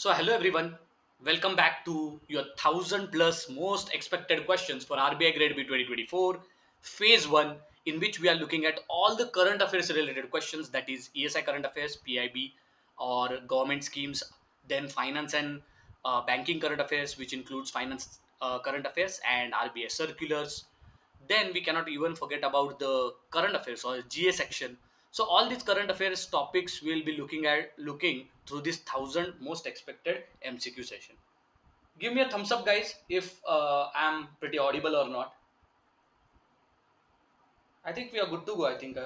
So hello everyone, welcome back to your 1000 plus most expected questions for RBI Grade B 2024 Phase 1, in which we are looking at all the current affairs related questions, that is ESI current affairs, PIB or government schemes, then finance and banking current affairs, which includes finance current affairs and RBI circulars. Then we cannot even forget about the current affairs or GA section. So all these current affairs topics we'll be looking through this 1000 most expected MCQ session. Give me a thumbs up, guys, if I'm pretty audible or not. I think we are good to go. I think.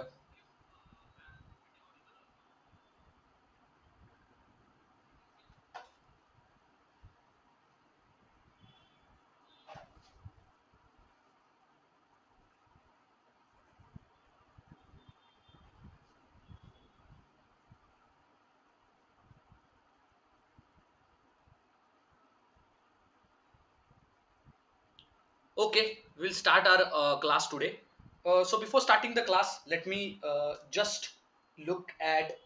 Okay, we'll start our class today. So before starting the class, let me just look at.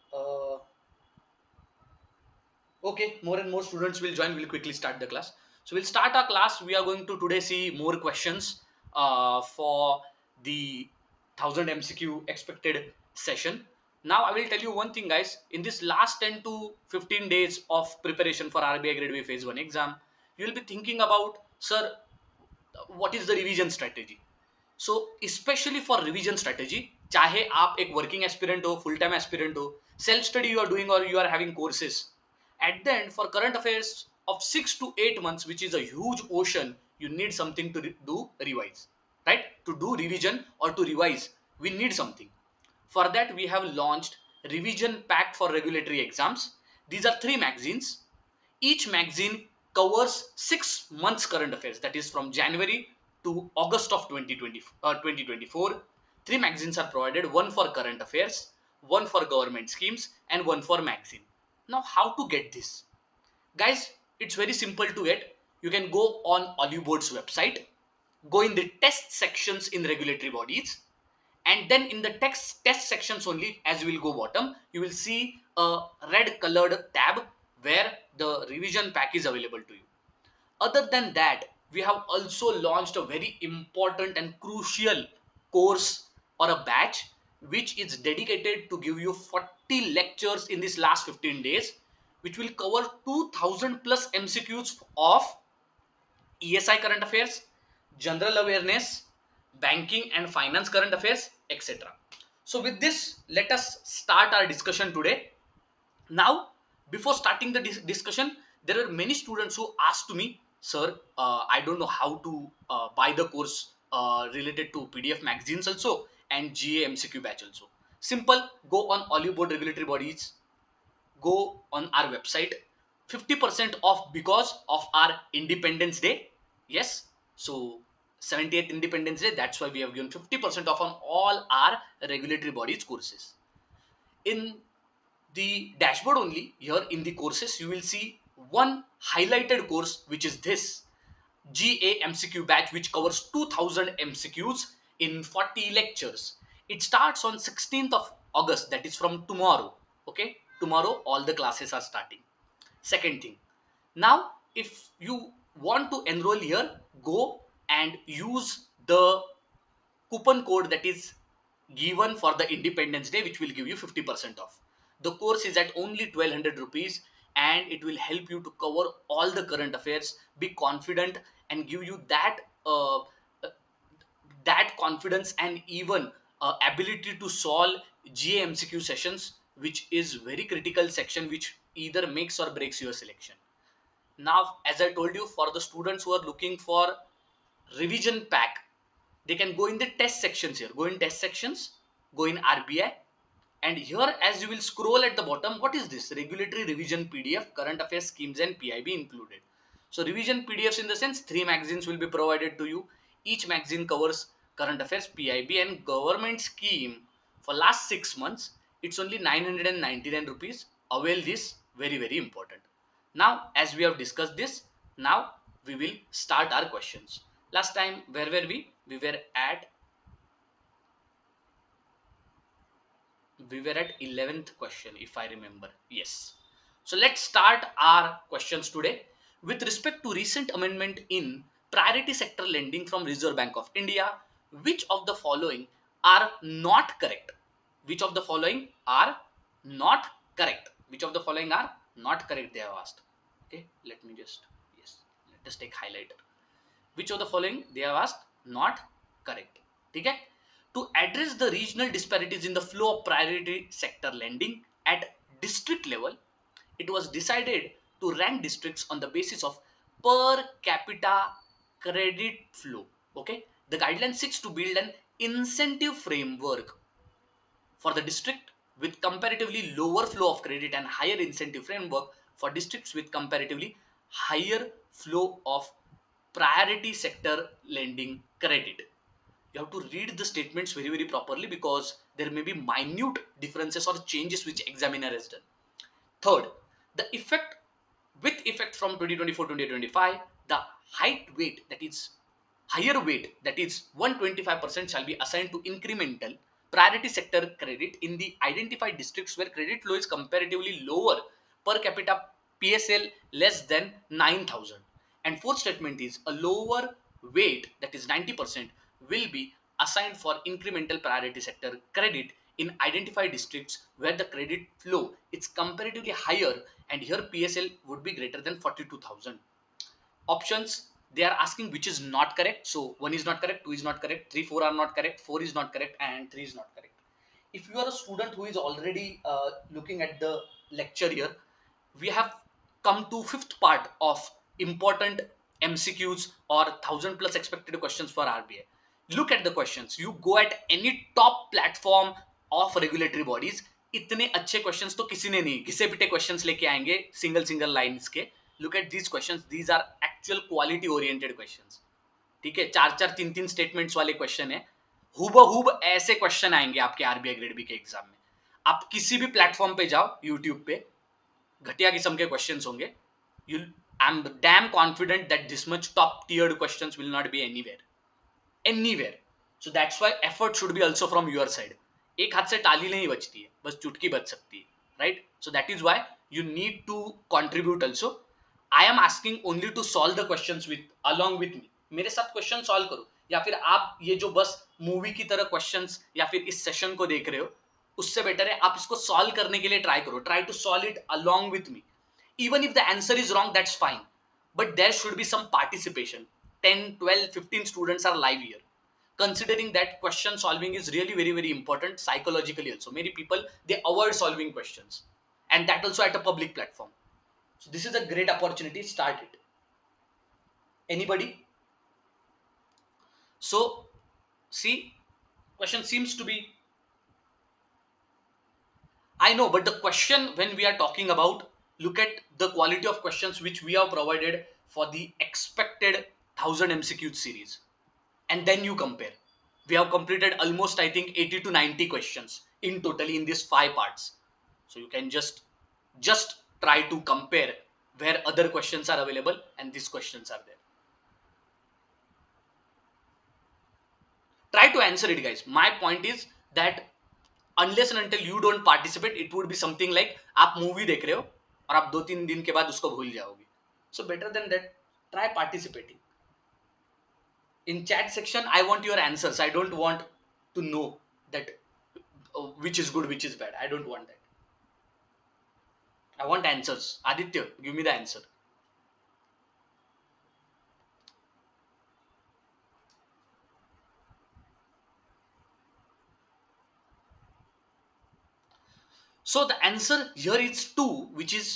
Okay, more and more students will join. We'll quickly start the class. So we'll start our class. We are going to today see more questions for the 1000 MCQ expected session. Now I will tell you one thing, guys. In this last 10 to 15 days of preparation for RBI Grade B Phase 1 exam, you will be thinking about, sir, what is the revision strategy? So especially for revision strategy, चाहे आप एक working aspirant हो, full time aspirant हो, self study you are doing or you are having courses, at the end for current affairs of 6 to 8 months, which is a huge ocean, you need something to do revise, right? To do revision or to revise, we need something. For that we have launched revision pack for regulatory exams. These are 3 magazines. Each magazine covers 6 months current affairs, that is from January to August of 2024. 3 magazines are provided, one for current affairs, one for government schemes, and one for magazine. Now, how to get this? Guys, it's very simple to get. You can go on Oliveboard's website, go in the test sections in regulatory bodies, and then in the test sections only, as you will go bottom, you will see a red colored tab where the revision pack is available to you. Other than that, we have also launched a very important and crucial course or a batch which is dedicated to give you 40 lectures in this last 15 days, which will cover 2000 plus MCQs of ESI current affairs, general awareness, banking and finance current affairs, etc. So with this, let us start our discussion today. Now, before starting the discussion, there are many students who asked me, sir, I don't know how to buy the course related to PDF magazines also and GA MCQ batch also. Simple, go on Oliveboard regulatory bodies, go on our website. 50% off because of our Independence Day. Yes, so 70th Independence Day, that's why we have given 50% off on all our regulatory bodies courses. In the dashboard only, here in the courses, you will see one highlighted course, which is this GA MCQ batch, which covers 2000 MCQs in 40 lectures. It starts on 16th of August, that is from tomorrow. Okay, tomorrow all the classes are starting. Second thing, now if you want to enroll here, go and use the coupon code that is given for the Independence Day, which will give you 50% off. The course is at only 1200 rupees and it will help you to cover all the current affairs. Be confident and give you that confidence and even ability to solve GAMCQ sessions, which is very critical section, which either makes or breaks your selection. Now, as I told you, for the students who are looking for revision pack, they can go in the test sections here. Go in test sections, go in RBI, and here as you will scroll at the bottom, what is this? Regulatory revision PDF, current affairs schemes and PIB included. So revision PDFs, in the sense 3 magazines will be provided to you. Each magazine covers current affairs, PIB and government scheme for last 6 months. It's only 999 rupees. Avail this, very, very important. Now, as we have discussed this, now we will start our questions. Last time, where were we? We were at 11th question, if I remember. Yes. So let's start our questions today. With respect to recent amendment in priority sector lending from Reserve Bank of India, which of the following are not correct? Which of the following are not correct? Which of the following are not correct? They have asked. Okay, let me just, yes, let us take highlighter. Which of the following they have asked not correct? Okay. To address the regional disparities in the flow of priority sector lending at district level, it was decided to rank districts on the basis of per capita credit flow. Okay, the guideline seeks to build an incentive framework for the district with comparatively lower flow of credit and higher incentive framework for districts with comparatively higher flow of priority sector lending credit. You have to read the statements very properly because there may be minute differences or changes which examiner has done. Third, the effect with effect from 2024-2025, the height weight that is higher weight that is 125% shall be assigned to incremental priority sector credit in the identified districts where credit flow is comparatively lower per capita PSL less than 9,000. And fourth statement is a lower weight that is 90% will be assigned for incremental priority sector credit in identified districts where the credit flow is comparatively higher and here PSL would be greater than 42,000. Options they are asking which is not correct. So 1 is not correct, 2 is not correct, 3, 4 are not correct, 4 is not correct, and 3 is not correct. If you are a student who is already looking at the lecture here, we have come to fifth part of important MCQs or 1,000 plus expected questions for RBI. Look at the questions. You go at any top platform of regulatory bodies, इतने अच्छे questions तो किसी ने नहीं, घिसे पिटे questions लेके आएंगे सिंगल लाइंस के. Look at these questions, these are actual quality oriented questions. ठीक है, 4 3 स्टेटमेंट्स वाले क्वेश्चन है. हुबहुब ऐसे क्वेश्चन आएंगे आपके आरबीआई ग्रेड बी के एग्जाम में. आप किसी भी प्लेटफॉर्म पे जाओ, यूट्यूब पे घटिया किस्म के क्वेश्चंस होंगे. You I am damn confident that this much top tiered questions will not be anywhere. So that's why effort should be also from your side. एक हाथ से ताली नहीं बजती है, बस चुटकी बज सकती है, right? So that is why you need to contribute also. I am asking only to solve the questions with along with me. मेरे साथ क्वेश्चन सॉल्व करो, या फिर आप ये जो बस मूवी की तरह क्वेश्चंस या फिर इस सेशन को देख रहे हो, उससे बेटर है आप इसको सॉल्व करने के लिए ट्राई करो. Try to solve it along with me. Even if the answer is wrong, that's fine, but there should be some participation. 10 12 15 students are live here. Considering that question solving is really very important psychologically also, many people they avoid solving questions, and that also at a public platform. So this is a great opportunity. Start it. Anybody? So see, question seems to be, I know, but the question when we are talking about, look at the quality of questions which we have provided for the expected 1,000 MCQ series, and then you compare. We have completed almost, I think, 80 to 90 questions in totally in these 5 parts. So you can just try to compare where other questions are available and these questions are there. Try to answer it, guys. My point is that unless and until you don't participate, it would be something like आप movie देख रहे हो और आप 2-3 दिन के बाद उसको भूल जाओगे. So better than that, try participating. In chat section, I want your answers. I don't want to know that which is good, which is bad. I don't want that. I want answers. Aditya, give me the answer. So the answer here is 2, which is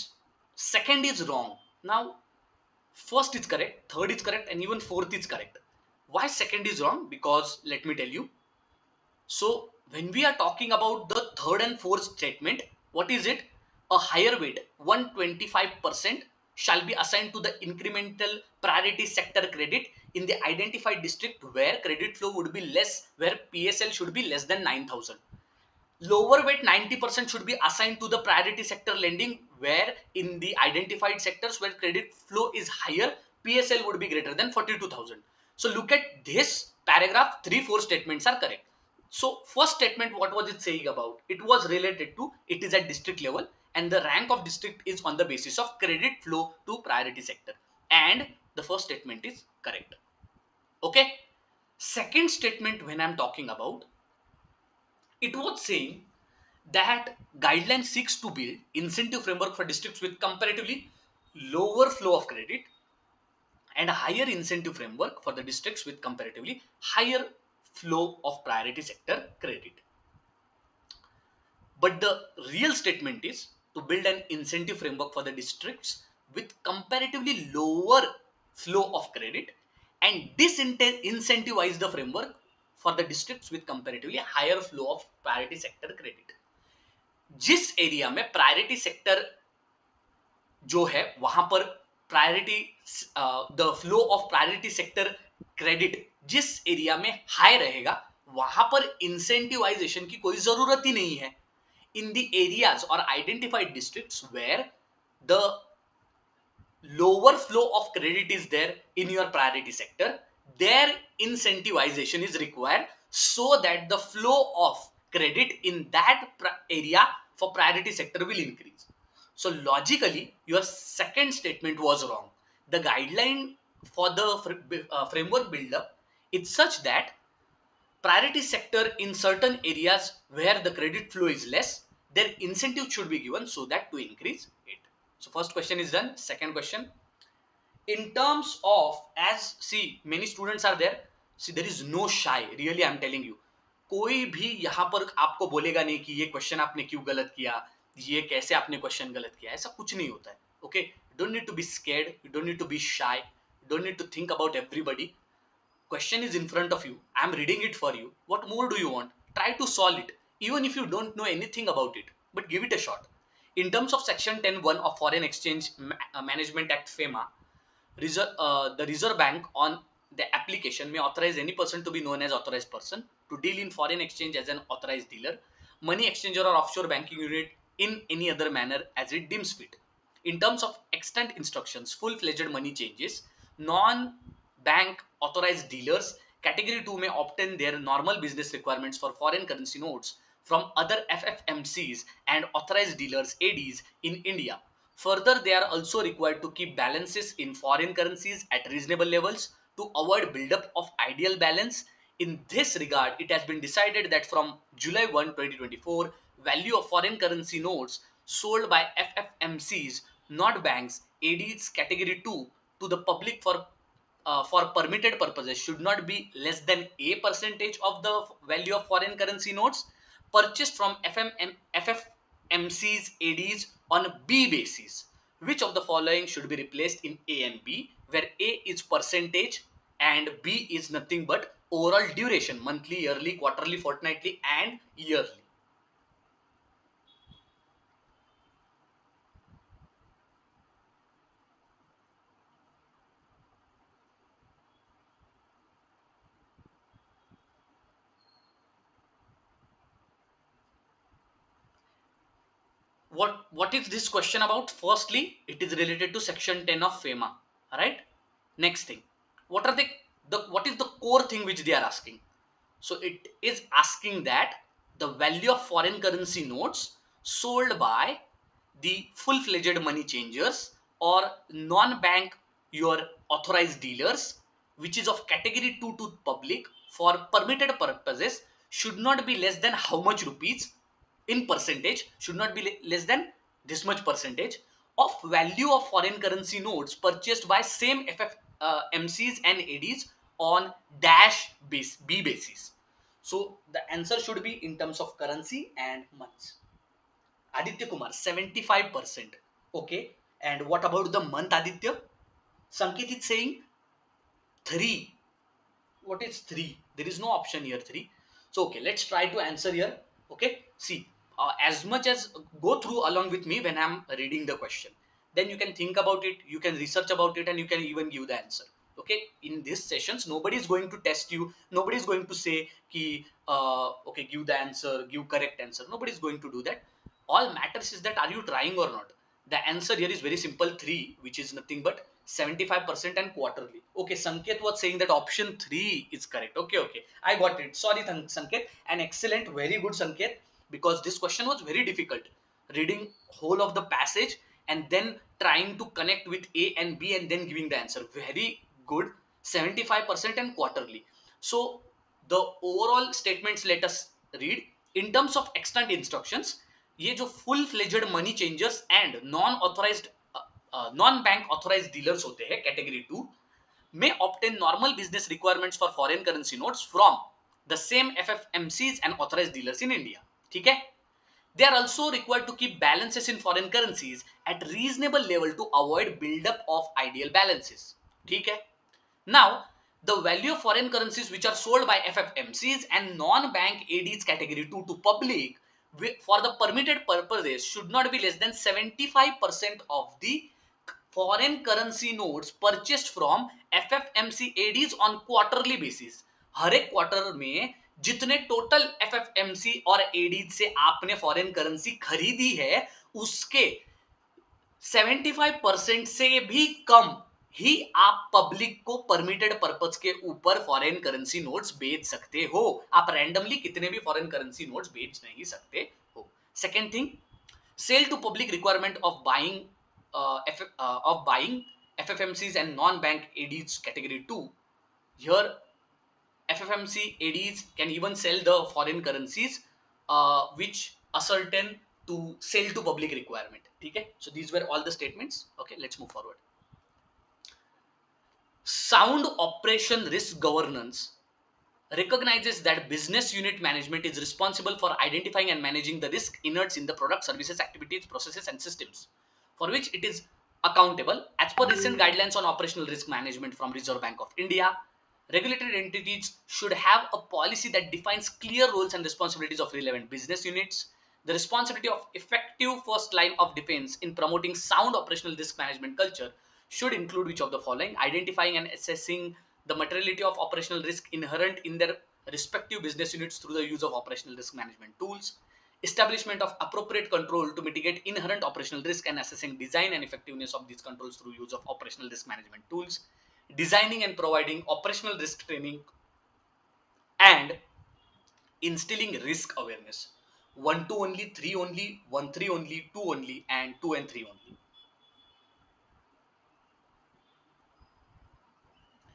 second is wrong. Now first is correct, third is correct, and even fourth is correct. Why second is wrong? Because let me tell you. So when we are talking about the third and fourth statement, what is it? A higher weight, 125% shall be assigned to the incremental priority sector credit in the identified district where credit flow would be less, where PSL should be less than 9,000. Lower weight 90% should be assigned to the priority sector lending where in the identified sectors where credit flow is higher, PSL would be greater than 42,000. So look at this paragraph, 3-4 statements are correct. So first statement, what was it saying about? It was related to, it is at district level and the rank of district is on the basis of credit flow to priority sector. And the first statement is correct. Okay. Second statement, when I'm talking about, it was saying that guideline seeks to build incentive framework for districts with comparatively lower flow of credit and a higher incentive framework for the districts with comparatively higher flow of priority sector credit. But the real statement is to build an incentive framework for the districts with comparatively lower flow of credit and disincentivize the framework for the districts with comparatively higher flow of priority sector credit. जिस area में priority sector जो है वहां पर priority the flow of priority sector credit जिस area में high रहेगा वहां पर इंसेंटिवाइजेशन की कोई जरूरत ही नहीं है. In the areas or identified districts where the lower flow of credit is there in your priority sector, their incentivization is required so that the flow of credit in that area for priority sector will increase. So logically, your second statement was wrong. The guideline for the framework buildup is such that priority sector in certain areas where the credit flow is less, their incentive should be given so that to increase it. So first question is done. Second question, in terms of, as see many students are there, see there is no shy, really I'm telling you, कोई भी यहाँ पर आपको बोलेगा नहीं कि ये question आपने क्यों गलत किया, ये कैसे आपने क्वेश्चन गलत किया, ऐसा कुछ नहीं होता है. Okay, don't need to be scared, you don't need to be shy, don't need to think about everybody. Question is in front of you, I'm reading it for you, what more do you want? Try to solve it even if you don't know anything about it, but give it a shot. In terms of section 10(1) of Foreign Exchange Management Act FEMA, the Reserve Bank on the application may authorize any person to be known as authorized person to deal in foreign exchange as an authorized dealer, money exchanger or offshore banking unit in any other manner as it deems fit. In terms of extant instructions, full-fledged money changes, non-bank authorized dealers category 2 may obtain their normal business requirements for foreign currency notes from other FFMCs and authorized dealers ADs in India. Further, they are also required to keep balances in foreign currencies at reasonable levels to avoid buildup of ideal balance. In this regard, it has been decided that from July 1, 2024, value of foreign currency notes sold by FFMCs, not banks, ADs category 2 to the public for permitted purposes should not be less than a percentage of the value of foreign currency notes purchased from FFMCs ADs on B basis. Which of the following should be replaced in A and B, where A is percentage and B is nothing but overall duration, monthly, yearly, quarterly, fortnightly and yearly. What is this question about? Firstly, it is related to section 10 of FEMA. Alright. Next thing. What are what is the core thing which they are asking? So it is asking that the value of foreign currency notes sold by the full-fledged money changers or non-bank your authorized dealers, which is of category 2 to public for permitted purposes, should not be less than how much rupees in percentage, should not be less than this much percentage of value of foreign currency notes purchased by same MCs and ADs on dash base B basis. So the answer should be in terms of currency and months. Aditya Kumar 75%. Okay, and what about the month, Aditya? Sankit is saying 3. What is 3? There is no option here 3. So okay, let's try to answer here. Okay, see, as much as go through along with me when I'm reading the question, then you can think about it, you can research about it, and you can even give the answer. Okay, in these sessions nobody is going to test you, nobody is going to say ki okay, give the answer, give correct answer, nobody is going to do that. All matters is that are you trying or not. The answer here is very simple, 3, which is nothing but 75% and quarterly. Okay, Sanket was saying that option 3 is correct. Okay, okay, I got it. Sorry, Sanket. And excellent, very good, Sanket, because this question was very difficult. reading whole of the passage and then trying to connect with A and B and then giving the answer. Very good. 75% and quarterly. So the overall statements let us read. In terms of extant instructions, ये जो full fledged money changers and non-bank authorized dealers होते हैं category 2 may obtain normal business requirements for foreign currency notes from the same FFMCs and authorized dealers in India. ठीक है? They are also required to keep balances in foreign currencies at reasonable level to avoid buildup of ideal balances. ठीक है? Now, the value of foreign currencies which are sold by FFMCs and non-bank ADs category 2 to public for the permitted purposes should not be less than 75% of the foreign currency notes purchased from FFMC ADs on quarterly basis. हर एक quarter में जितने total FFMC और ADs से आपने foreign currency खरीदी है उसके 75% से भी कम ही आप पब्लिक को परमिटेड पर्पस के ऊपर फॉरेन करेंसी नोट्स बेच सकते हो. आप रैंडमली कितने भी फॉरेन करेंसी नोट्स बेच नहीं सकते हो. Second thing, sale to public requirement of buying FFMCs and non-bank ADs category 2. Here FFMC ADs can even sell the foreign currencies which ascertain to sell to public requirement. Okay, so these were all the statements. Okay, let's move forward. Sound operation risk governance recognizes that business unit management is responsible for identifying and managing the risk innards in the product, services, activities, processes, and systems for which it is accountable. As per recent guidelines on operational risk management from Reserve Bank of India, regulated entities should have a policy that defines clear roles and responsibilities of relevant business units. The responsibility of effective first line of defense in promoting sound operational risk management culture should include which of the following: identifying and assessing the materiality of operational risk inherent in their respective business units through the use of operational risk management tools, establishment of appropriate control to mitigate inherent operational risk and assessing design and effectiveness of these controls through use of operational risk management tools, designing and providing operational risk training, and instilling risk awareness. 1 2 only, 3 only, 1 3 only, 2 only, and 2 and 3 only.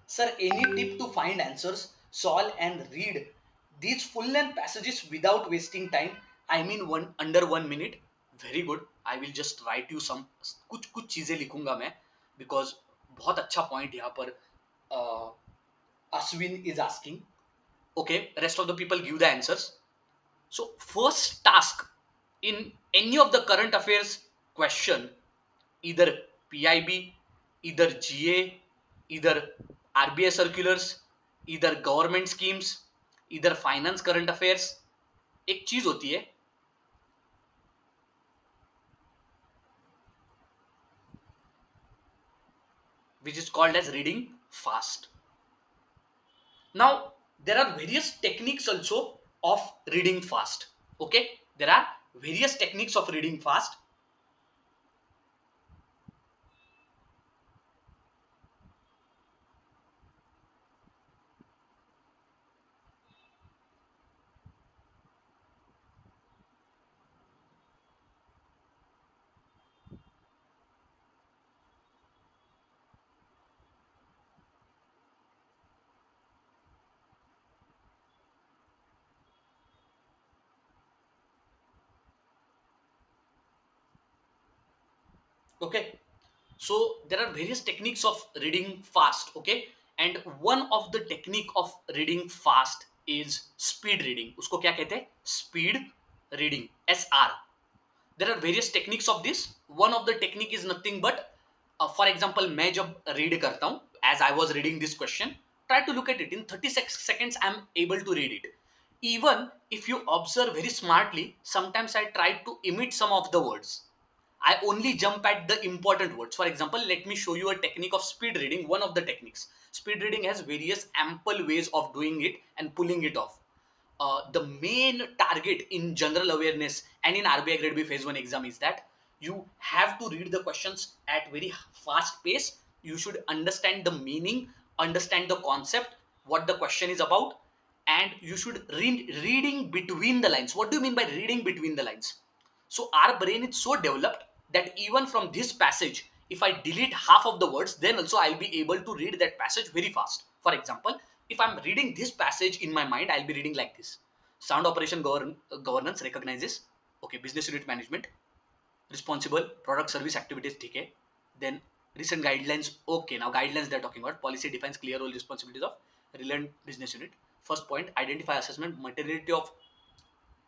Sir, any tip to find answers, solve and read these full length passages without wasting time? I mean under 1 minute. Very good. I will just write you some कुछ चीजें लिखूंगा मैं because बहुत अच्छा point यहाँ पर Ashwin is asking. Okay, rest of the people give the answers. So first task in any of the current affairs question, either PIB, either GA, either RBI circulars, either government schemes, either finance current affairs, एक चीज होती है which is called as reading fast. Now there are various techniques also of reading fast. Okay, there are various techniques of reading fast. Okay, so there are various techniques of reading fast. Okay, and one of the technique of reading fast is speed reading. उसको क्या कहते हैं? Speed reading, SR. There are various techniques of this. One of the technique is nothing but for example मैं जब read करता हूँ, as I was reading this question, try to look at it in 30 seconds. I am able to read it. Even if you observe very smartly, sometimes I try to imit some of the words. I only jump at the important words. For example, let me show you a technique of speed reading. One of the techniques. Speed reading has various ample ways of doing it and pulling it off. The main target in general awareness and in RBI Grade B Phase 1 exam is that you have to read the questions at very fast pace. You should understand the meaning, understand the concept, what the question is about, and you should read reading between the lines. What do you mean by reading between the lines? So our brain is so developed that even from this passage, if I delete half of the words, then also I'll be able to read that passage very fast. For example, if I'm reading this passage in my mind, I'll be reading like this. Sound operation governance recognizes, okay, business unit management, responsible product service activities, okay. Then recent guidelines, okay, now guidelines they're talking about. Policy defines clear role responsibilities of relevant business unit. First point, identify assessment materiality of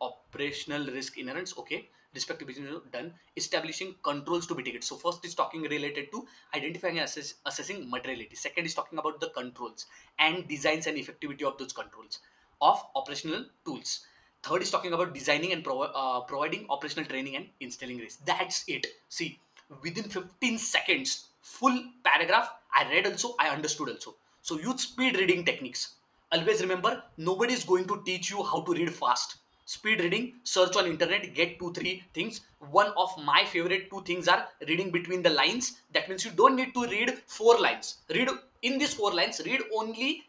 operational risk inherence, okay, respective business unit, done. Establishing controls to mitigate. So first is talking related to identifying and assessing materiality. Second is talking about the controls and designs and effectivity of those controls of operational tools. Third is talking about designing and providing operational training and instilling risk. That's it. See, within 15 seconds, full paragraph I read also, I understood also. So use speed reading techniques. Always remember, nobody is going to teach you how to read fast. Speed reading, search on internet, get 2 3 things. One of my favorite 2 things are reading between the lines. That means you don't need to read 4 lines. Read in these 4 lines, read only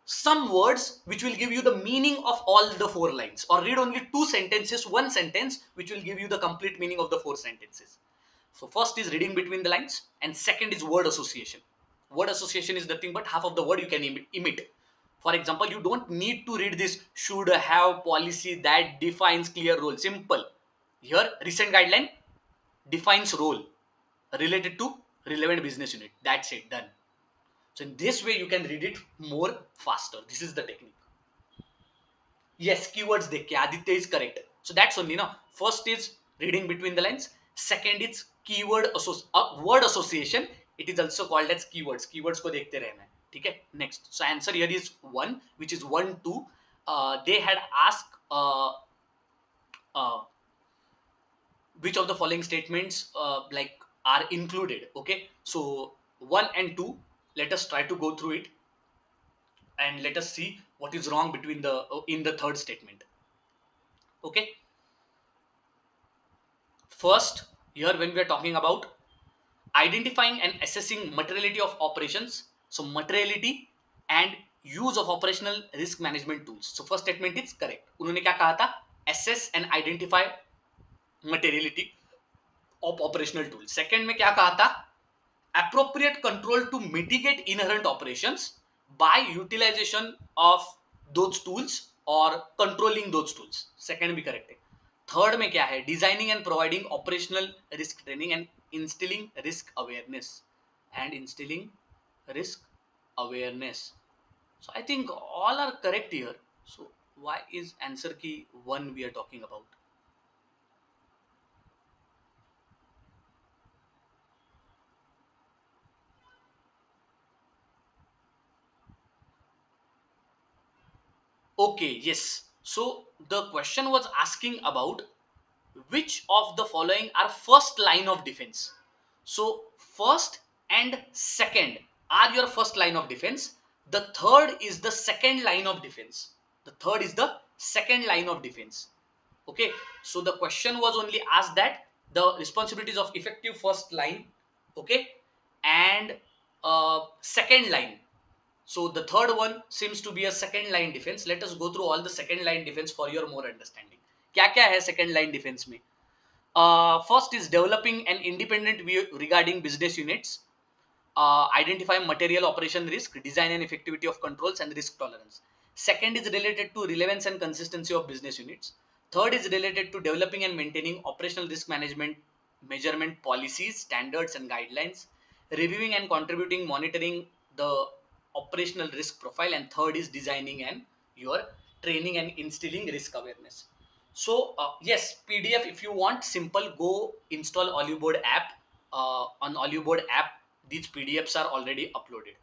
some words which will give you the meaning of all the 4 lines, or read only 2 sentences, one sentence which will give you the complete meaning of the 4 sentences. So first is reading between the lines, and second is word association. Word association is nothing but half of the word you can emit. For example, you don't need to read this should have policy that defines clear role. Simple. Here recent guideline defines role related to relevant business unit. That's it, done. So in this way you can read it more faster. This is the technique. Yes, keywords dekhe. Aditya is correct. So that's only now. First is reading between the lines. Second is word association. It is also called as keywords. Keywords को देखते रहना है. ठीक है? Next. So answer here is 1, which is 1, 2. They had asked uh, which of the following statements like are included. Okay. So 1 and 2. Let us try to go through it, and let us see what is wrong between the in the third statement. Okay. First, here when we are talking about identifying and assessing materiality of operations, so materiality and use of operational risk management tools. So first statement is correct. उन्होंने क्या कहा था? Assess and identify materiality of operational tools. Second में क्या कहा था? Appropriate control to mitigate inherent operations by utilization of those tools or controlling those tools. Second भी correct है. थर्ड में क्या है? Designing and providing operational risk training and instilling risk awareness So I think all are correct here. So why is answer key 1 we are talking about? Okay, yes. So the question was asking about which of the following are first line of defense. So first and second are your first line of defense. The third is the second line of defense. The third is the second line of defense. Okay. So the question was only asked that the responsibilities of effective first line, okay, and second line. So the third one seems to be a second line defense. Let us go through all the second line defense for your more understanding. क्या क्या है second line defense में? First is developing an independent view regarding business units, identify material operation risk, design and effectivity of controls, and risk tolerance. Second is related to relevance and consistency of business units. Third is related to developing and maintaining operational risk management measurement policies, standards, and guidelines, reviewing and contributing monitoring the operational risk profile, and third is designing and your training and instilling risk awareness. So yes, PDF if you want, simple, go install Oliveboard app. On Oliveboard app, these PDFs are already uploaded.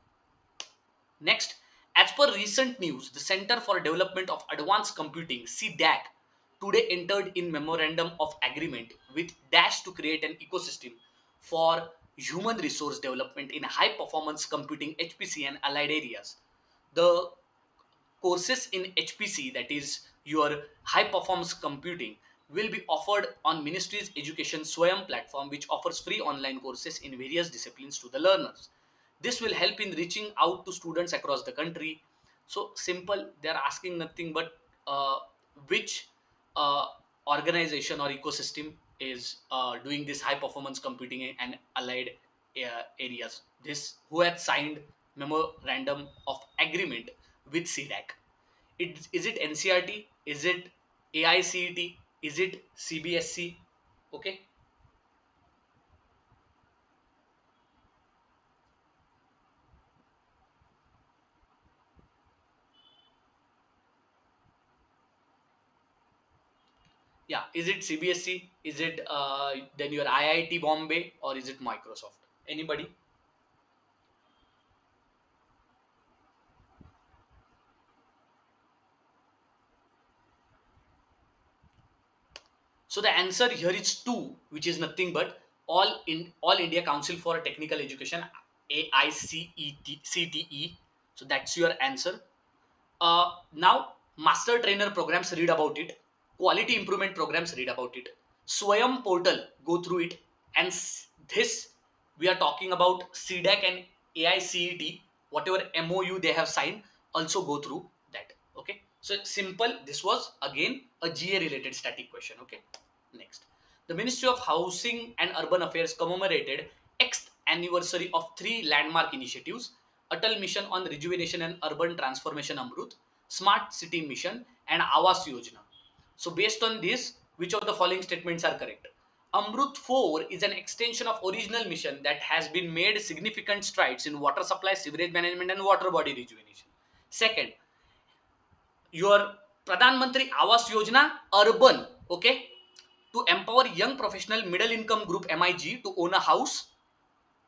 Next, as per recent news, the Center for Development of Advanced Computing (CDAC) today entered in memorandum of agreement with Dash to create an ecosystem for human resource development in high performance computing (HPC) and allied areas. The courses in HPC, that is your high performance computing, will be offered on Ministry's Education Swayam platform, which offers free online courses in various disciplines to the learners. This will help in reaching out to students across the country. So simple, they are asking nothing but which uh, organization or ecosystem is doing this high performance computing and allied areas. This who had signed memorandum of agreement with CDAC. Is it NCRT? Is it AICET? Is it CBSC? Okay. Yeah. Is it CBSC? Is it then your IIT Bombay or is it Microsoft? Anybody? So the answer here is two, which is nothing but All India Council for Technical Education, AICET. So that's your answer. Now, master trainer programs, read about it. Quality improvement programs, read about it. Swayam portal, go through it. And this, we are talking about CDAC and AICET, whatever MOU they have signed, also go through that. Okay. So simple. This was again a GA related static question. Okay. Next. The Ministry of Housing and Urban Affairs commemorated Xth anniversary of three landmark initiatives: Atal Mission on Rejuvenation and Urban Transformation Amrut, Smart City Mission, and Awas Yojana. So based on this, which of the following statements are correct? Amrut 4 is an extension of original mission that has been made significant strides in water supply, sewerage management, and water body rejuvenation. Second, your Pradhan Mantri Awas Yojana urban, okay, to empower young professional middle income group MIG to own a house.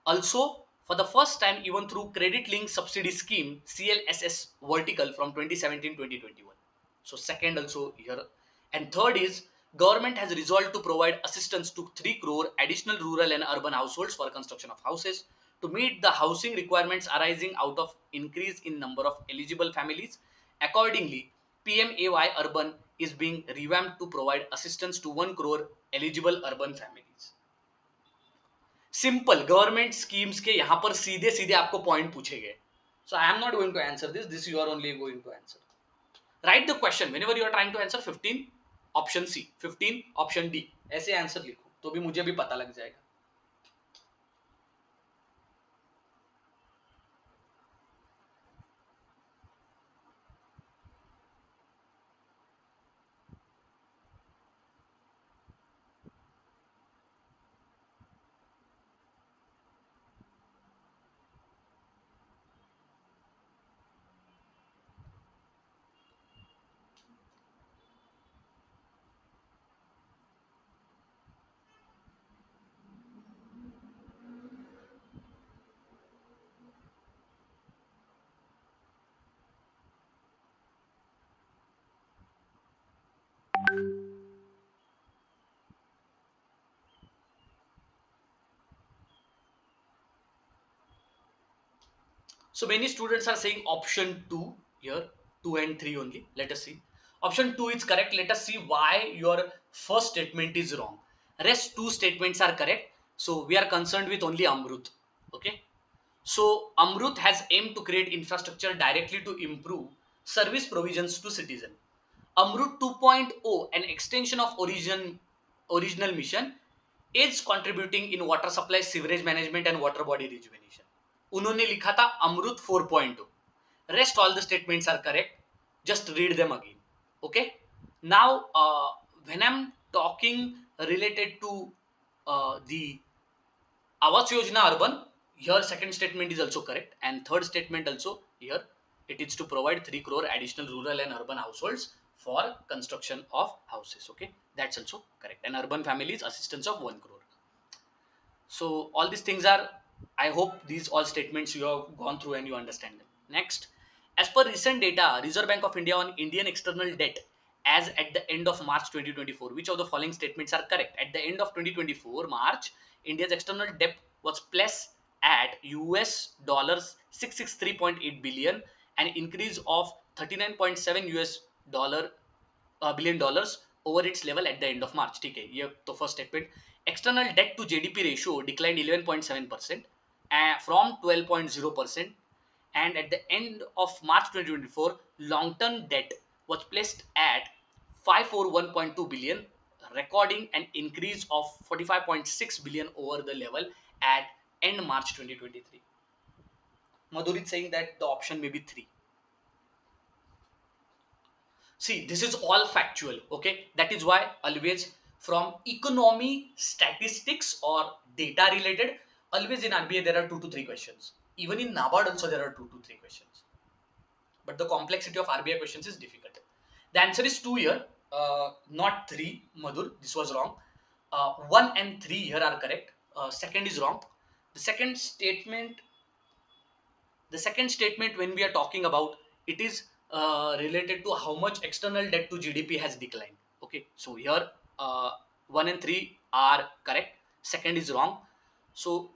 Also, for the first time, even through credit linked subsidy scheme CLSS vertical from 2017-2021. So second also here. And third is government has resolved to provide assistance to 3 crore additional rural and urban households for construction of houses to meet the housing requirements arising out of increase in number of eligible families. Accordingly, PMAY Urban is being revamped to provide assistance to 1 crore eligible urban families. Simple government schemes के यहां पर सीधे सीधे आपको point पूछे गए. So I am not going to answer this you are only going to answer. Write the question whenever you are trying to answer. 15 option C, 15 option D, ऐसे answer लिखो तो भी मुझे भी पता लग जाएगा. So many students are saying option 2 here, 2 and 3 only. Let us see. Option 2 is correct. Let us see why your first statement is wrong. Rest two statements are correct. So we are concerned with only Amrut. Okay. So Amrut has aimed to create infrastructure directly to improve service provisions to citizen. Amrut 2.0, an extension of original mission, is contributing in water supply, sewerage management and water body rejuvenation. उन्होंने लिखा था अमृत 4.0. Rest all the statements are correct. Just read them again. Okay. Now, when I'm talking related to the Awas Yojana urban, here second statement is also correct, and third statement also here it is to provide 3 crore additional rural and urban households for construction of houses. Okay, that's also correct. And urban families assistance of 1 crore. So all these things are, I hope these all statements you have gone through and you understand them. Next, as per recent data, Reserve Bank of India on Indian external debt as at the end of March 2024, which of the following statements are correct? At the end of 2024 March, India's external debt was placed at US dollars 663.8 billion, an increase of 39.7 US dollar billion dollars over its level at the end of March. ठीक है, ये तो first statement. External debt to GDP ratio declined 11.7% from 12.0%, and at the end of March 2024, long-term debt was placed at 541.2 billion, recording an increase of 45.6 billion over the level at end March 2023. Madhur is saying that the option may be 3. See, this is all factual, okay? That is why always from economy, statistics or data related, always in RBI there are 2 to 3 questions. Even in NABARD also there are 2 to 3 questions. But the complexity of RBI questions is difficult. The answer is 2 here, not 3, Madhur. This was wrong. 1 and 3 here are correct. Second is wrong. The second statement the second statement, when we are talking about, it is related to how much external debt to GDP has declined. Okay, so here 1 and 3 are correct. Second is wrong. So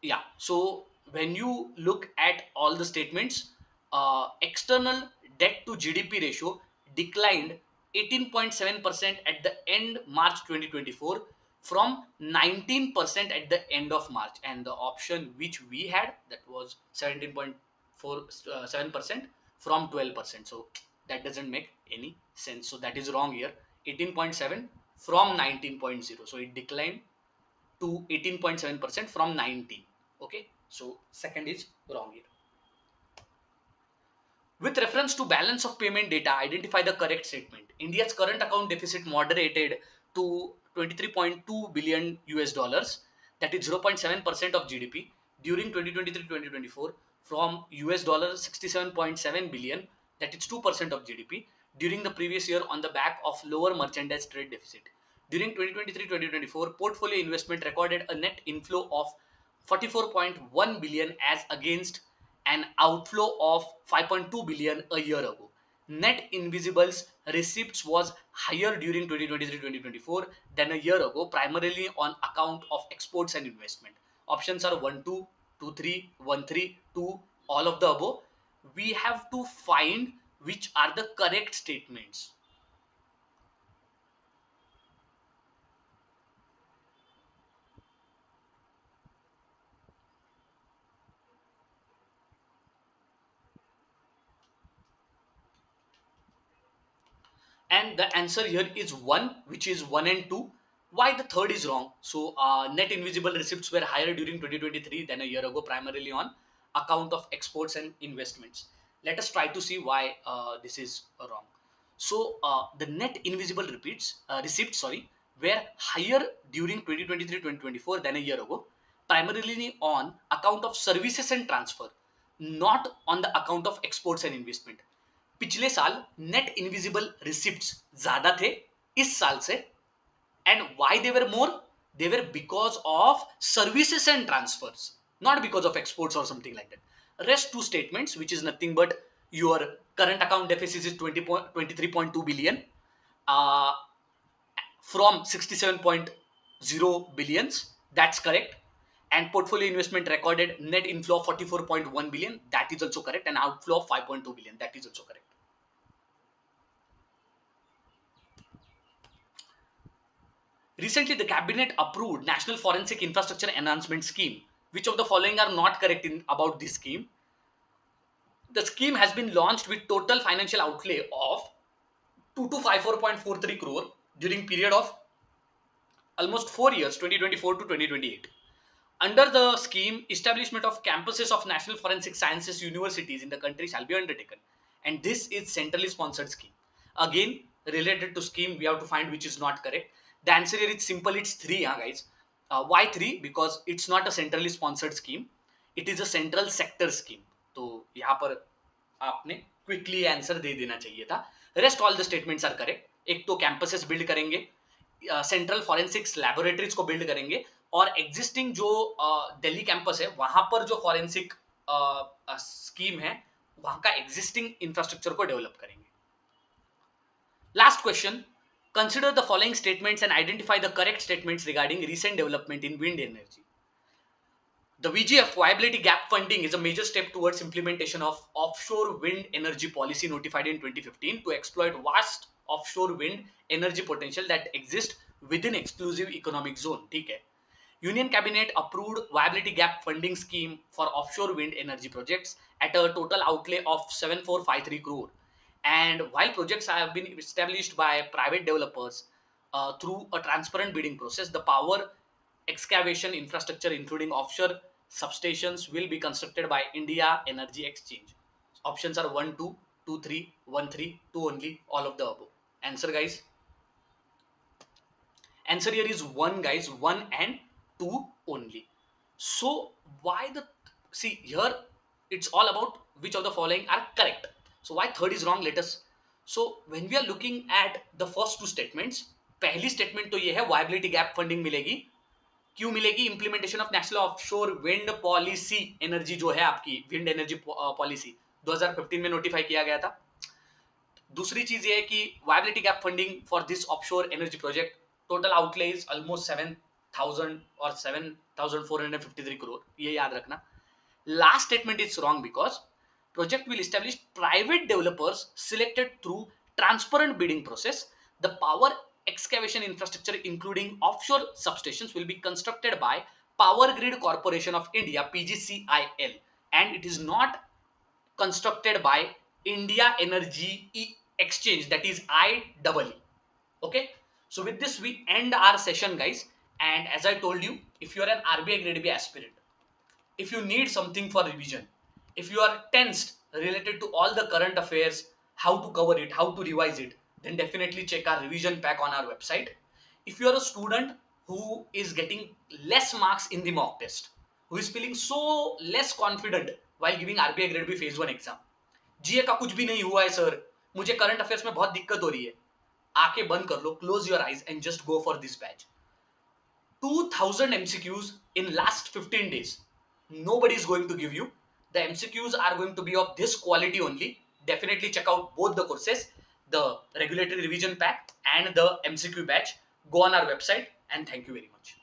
yeah, so when you look at all the statements, external debt to GDP ratio declined 18.7% at the end March 2024 from 19% at the end of March, and the option which we had, that was 17.47% from 12%. So that doesn't make any sense, so that is wrong here. 18.7 from 19.0, so it declined to 18.7% from 19. Okay, so second is wrong here. With reference to balance of payment data, identify the correct statement. India's current account deficit moderated to 23.2 billion US dollars, that is 0.7% of GDP during 2023-2024 from US dollar 67.7 billion, that is 2% of GDP during the previous year on the back of lower merchandise trade deficit. During 2023-2024, portfolio investment recorded a net inflow of 44.1 billion as against an outflow of 5.2 billion a year ago. Net invisibles receipts was higher during 2023-2024 than a year ago, primarily on account of exports and investment. Options are 1, 2, 2, 3, 1, 3, 2, all of the above. We have to find which are the correct statements. And the answer here is 1, which is 1 and 2. Why the third is wrong? So net invisible receipts were higher during 2023 than a year ago, primarily on account of exports and investments. Let us try to see why this is wrong. So the net invisible receipts were higher during 2023-2024 than a year ago, primarily on account of services and transfer, not on the account of exports and investment. पिछले साल net invisible receipts ज्यादा थे इस साल से, and why they were more? They were because of services and transfers, not because of exports or something like that. Rest two statements, which is nothing but your current account deficit is 23.2 billion uh, from 67.0 billions, that's correct. And portfolio investment recorded net inflow of 44.1 billion, that is also correct. And outflow of 5.2 billion, that is also correct. Recently, the cabinet approved National Forensic Infrastructure Enhancement Scheme. Which of the following are not correct about this scheme? The scheme has been launched with total financial outlay of 2254.43 crore during period of almost 4 years, 2024 to 2028. Under the scheme, establishment of campuses of National Forensic Sciences universities in the country shall be undertaken. And this is centrally sponsored scheme. Again, related to scheme, we have to find which is not correct. The answer here is simple, it's 3, guys. Why 3? Because it's not a centrally sponsored scheme. It is a central sector scheme. तो यहाँ पर आपने quickly answer दे देना चाहिए था. Rest all the statements are correct. एक तो campuses build करेंगे, सेंट्रल फॉरेंसिक्स लैबोरेटरीज को बिल्ड करेंगे, और एग्जिस्टिंग जो दिल्ली कैंपस है वहां पर जो फॉरेंसिक स्कीम है वहां का एग्जिस्टिंग इंफ्रास्ट्रक्चर को डेवलप करेंगे. Last question, consider the following statements and identify the correct statements regarding recent development in wind energy. The VGF viability gap funding is a major step towards implementation of offshore wind energy policy notified in 2015 to exploit vast offshore wind energy potential that exists within exclusive economic zone. ठीक है. Union Cabinet approved viability gap funding scheme for offshore wind energy projects at a total outlay of 7453 crore, And while projects have been established by private developers through a transparent bidding process, the power excavation infrastructure including offshore substations will be constructed by India Energy Exchange. Options are 1 2, 2 3, 1 3, 2 only, all of the above. Answer guys. Answer here is 1 guys, 1 and 2 only. So why the, see here it's all about which of the following are correct. So why third is wrong, let us. So when we are looking at the first two statements, पहली statement तो ये है viability gap funding मिलेगी. क्यों मिलेगी? implementation of national offshore wind policy, energy जो है आपकी wind energy policy 2015 में notify किया गया था. दूसरी चीज ये है कि viability gap funding for this offshore energy project, total outlay is almost 7,000 और 7,453 करोड़, ये याद रखना. Last statement is wrong because project will establish private developers selected through transparent bidding process. The power excavation infrastructure including offshore substations will be constructed by Power Grid Corporation of India PGCIL and it is not constructed by India Energy Exchange, that is IEE. Okay, so with this we end our session guys. And as I told you, if you are an RBI Grade B aspirant, if you need something for revision, if you are tensed related to all the current affairs, how to cover it, how to revise it, then definitely check our revision pack on our website. If you are a student who is getting less marks in the mock test, who is feeling so less confident while giving RBI Grade B phase 1 exam, जीए का कुछ भी नहीं हुआ है sir, मुझे current affairs में बहुत दिक्कत हो रही है, आके बंद कर लो, close your eyes and just go for this batch. 2000 MCQs in last 15 days. Nobody is going to give you. The MCQs are going to be of this quality only. Definitely check out both the courses, the regulatory revision pack and the MCQ batch. Go on our website and thank you very much.